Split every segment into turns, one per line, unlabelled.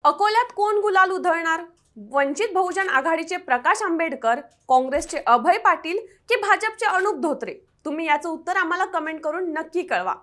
अकोल्यात कोण गुलाल उधळणार? वंचित बहुजन आघाडीचे प्रकाश आंबेडकर, काँग्रेसचे अभय पाटील की भाजपचे अनुप धोत्रे? तुम्ही याचं उत्तर आम्हाला कमेंट करून नक्की कळवा।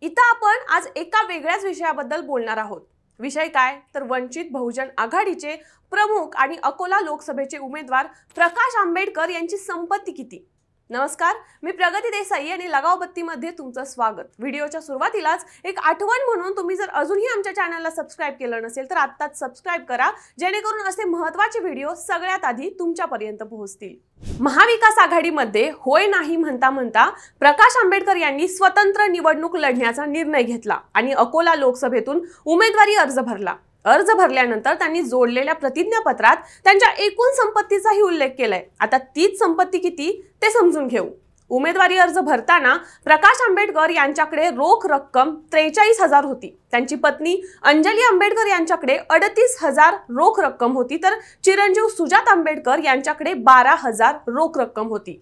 इथं आपण आज एका वेगळ्याच विषयाबद्दल बोलणार आहोत। विषय काय तर वंचित बहुजन आघाडीचे प्रमुख आणि अकोला लोकसभेचे उमेदवार प्रकाश आंबेडकर यांची संपत्ती किती। नमस्कार, मी प्रगती देसाई आणि लगाव बत्तीमध्ये तुमचं स्वागत। व्हिडिओच्या सुरुवातीलाच एक आठवण म्हणून तुम्ही जर अजूनही आमच्या चॅनलला सबस्क्राइब केलं नसेल तर आत्ताच सबस्क्राइब करा, जेणेकरून असे महत्त्वाचे व्हिडिओ सगळ्यात आधी तुमच्यापर्यंत पोहोचतील। महाविकास आघाडीमध्ये होय नाही म्हणता म्हणता प्रकाश आंबेडकर यांनी स्वतंत्र निवडणूक लढण्याचा निर्णय घेतला आणि अकोला लोकसभेतून उमेदवारी अर्ज भरला। अर्ज भरल्यानंतर त्यांनी जोडलेल्या प्रतिज्ञापत्रात त्यांच्या एकूण संपत्तीचाही उल्लेख केलाय। आता तीच संपत्ती किती ते समजून घेऊ। उमेदवारी अर्ज भरताना प्रकाश आंबेडकर यांच्याकडे रोख रक्कम 43,000 होती। त्यांची पत्नी अंजली आंबेडकर यांच्याकडे 38,000 रोख रक्कम होती, तर चिरंजीव सुजात आंबेडकर यांच्याकडे 12,000 रोख रक्कम होती।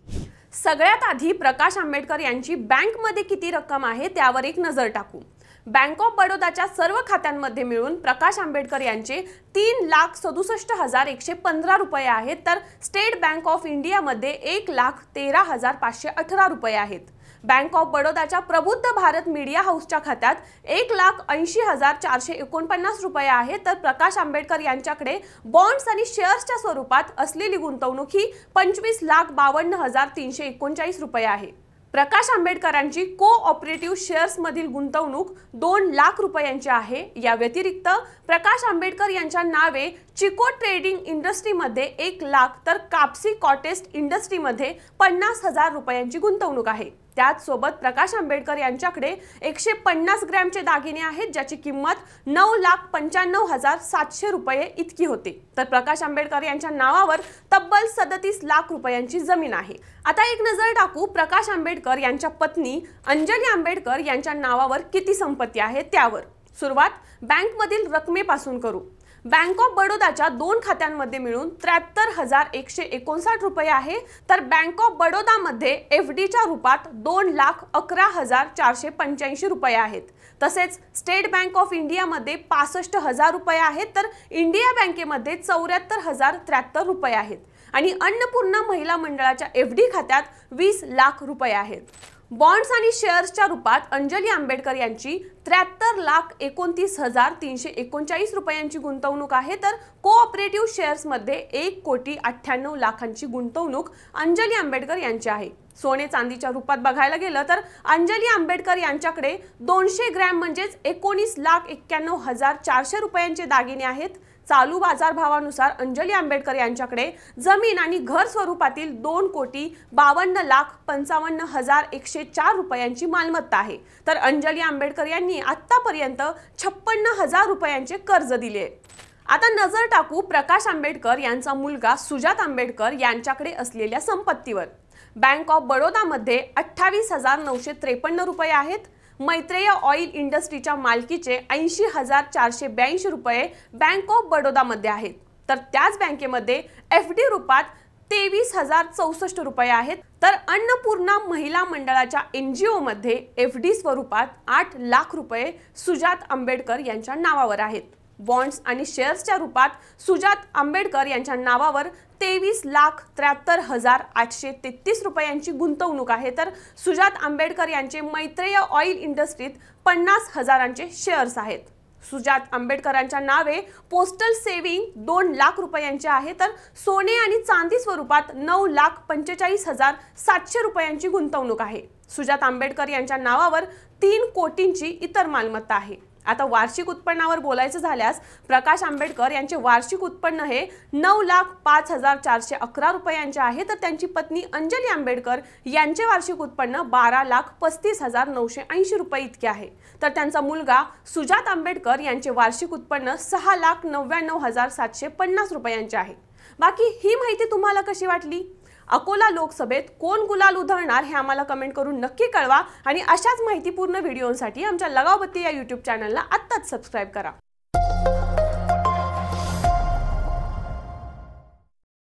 सगळ्यात आधी प्रकाश आंबेडकर यांची बँकमध्ये किती रक्कम आहे त्यावर एक नजर टाकू। बँक ऑफ बडोदाच्या सर्व खात्यांमध्ये मिळून प्रकाश आंबेडकर यांचे 3,67,115 रुपये आहेत, तर स्टेट बँक ऑफ इंडियामध्ये 1,13,518 रुपये आहेत। बँक ऑफ बडोदाच्या प्रबुद्ध भारत मीडिया हाऊसच्या खात्यात 1,80,449 रुपये आहेत, तर प्रकाश आंबेडकर यांच्याकडे बॉन्ड्स आणि शेअर्सच्या स्वरूपात असलेली गुंतवणूक ही 25,52,339 रुपये आहे। प्रकाश आंबेडकरांची कोऑपरेटिव्ह शेअर्स मधील गुंतवणूक 2 लाख रुपयांची आहे। या व्यतिरिक्त प्रकाश आंबेडकर यांच्या नावे चिको ट्रेडिंग इंडस्ट्रीमध्ये 1 लाख, तर कापसी कॉटेस्ट इंडस्ट्रीमध्ये 50,000 रुपयांची गुंतवणूक आहे। त्याच सोबत प्रकाश आंबेडकर यांच्याकडे 150 ग्रॅमचे दागिने आहेत, ज्याची किंमत 9,95,700 रुपये इतकी होते। तर प्रकाश आंबेडकर यांच्या नावावर तब्बल 37 लाख रुपयांची जमीन आहे। आता एक नजर टाकू प्रकाश आंबेडकर यांच्या पत्नी अंजली आंबेडकर यांच्या नावावर किती संपत्ती आहे त्यावर। सुरुवात बँकमधील रकमेपासून करू। बँक ऑफ बडोदाच्या 2 खात्यांमध्ये मिळून 73,159 रुपये आहे, तर बँक ऑफ बडोदामध्ये एफडीच्या रूपात 2,11,485 रुपये आहेत। तसेच स्टेट बँक ऑफ इंडियामध्ये 65,000 रुपये आहेत, तर इंडिया बँकेमध्ये 74,073 रुपये आहेत आणि अन्नपूर्णा महिला मंडळाच्या एफडी खात्यात 20 लाख रुपये आहेत। बॉन्ड्स आणि शेअर्सच्या रूपात अंजली आंबेडकर यांची 73,29,339 रुपयांची गुंतवणूक आहे, तर कोऑपरेटिव्ह शेअर्समध्ये 1,98,00,000 गुंतवणूक अंजली आंबेडकर यांची आहे। सोने चांदीच्या रूपात बघायला गेलं तर अंजली आंबेडकर यांच्याकडे 200 ग्रॅम म्हणजेच 19,91,400 रुपयांचे दागिने आहेत। चालू बाजार भावानुसार अंजली आंबेडकर यांच्याकडे जमीन आणि घर स्वरूपातील 2,52,55,104 रुपयांची मालमत्ता आहे, तर अंजली आंबेडकर यांनी आतापर्यंत 56,000 रुपयांचे कर्ज दिले। आता नजर टाकू प्रकाश आंबेडकर यांचा मुलगा सुजात आंबेडकर यांच्याकडे असलेल्या संपत्तीवर। बँक ऑफ बडोदामध्ये 28,953 रुपये आहेत। मैत्रेय ऑइल इंडस्ट्रीच्या मालकीचे 80,482 रुपये बँक ऑफ बडोदामध्ये आहेत, तर त्याच बँकेमध्ये एफडी रूपात 23,064 रुपये आहेत, तर अन्नपूर्णा महिला मंडळाच्या एनजीओ मध्ये एफडी स्वरूपात 8 लाख रुपये सुजात आंबेडकर यांच्या नावावर आहेत। बॉन्ड्स आणि शेअर्सच्या रूपात सुजात आंबेडकर यांच्या नावावर 23,73,833 रुपयांची गुंतवणूक आहे, तर सुजात आंबेडकर यांचे मैत्रेय ऑइल इंडस्ट्रीत 50,000चे शेअर्स आहेत। सुजात आंबेडकरांच्या नावे पोस्टल सेव्हिंग 2 लाख रुपयांचे आहे, तर सोने आणि चांदी स्वरूपात 9,45,700 रुपयांची गुंतवणूक आहे। सुजात आंबेडकर यांच्या नावावर 3 कोटींची इतर मालमत्ता आहे। आता वार्षिक उत्पन्नावर बोलायचं झाल्यास प्रकाश आंबेडकर यांचे वार्षिक उत्पन्न हे 9,05,411 रुपयांचे आहे, तर त्यांची पत्नी अंजली आंबेडकर यांचे वार्षिक उत्पन्न 12,35,980 रुपये इतके आहे, तर त्यांचा मुलगा सुजात आंबेडकर यांचे वार्षिक उत्पन्न 6,99,750 रुपयांचे आहे। बाकी ही माहिती तुम्हाला कशी वाटली? अकोला लोकसभेत कोण गुलाल उधळणार हे आम्हाला कमेंट करून नक्की कळवा आणि अशाच माहितीपूर्ण व्हिडिओंसाठी आमच्या लगाव बत्ती या YouTube चॅनलला आत्ताच सबस्क्राइब करा।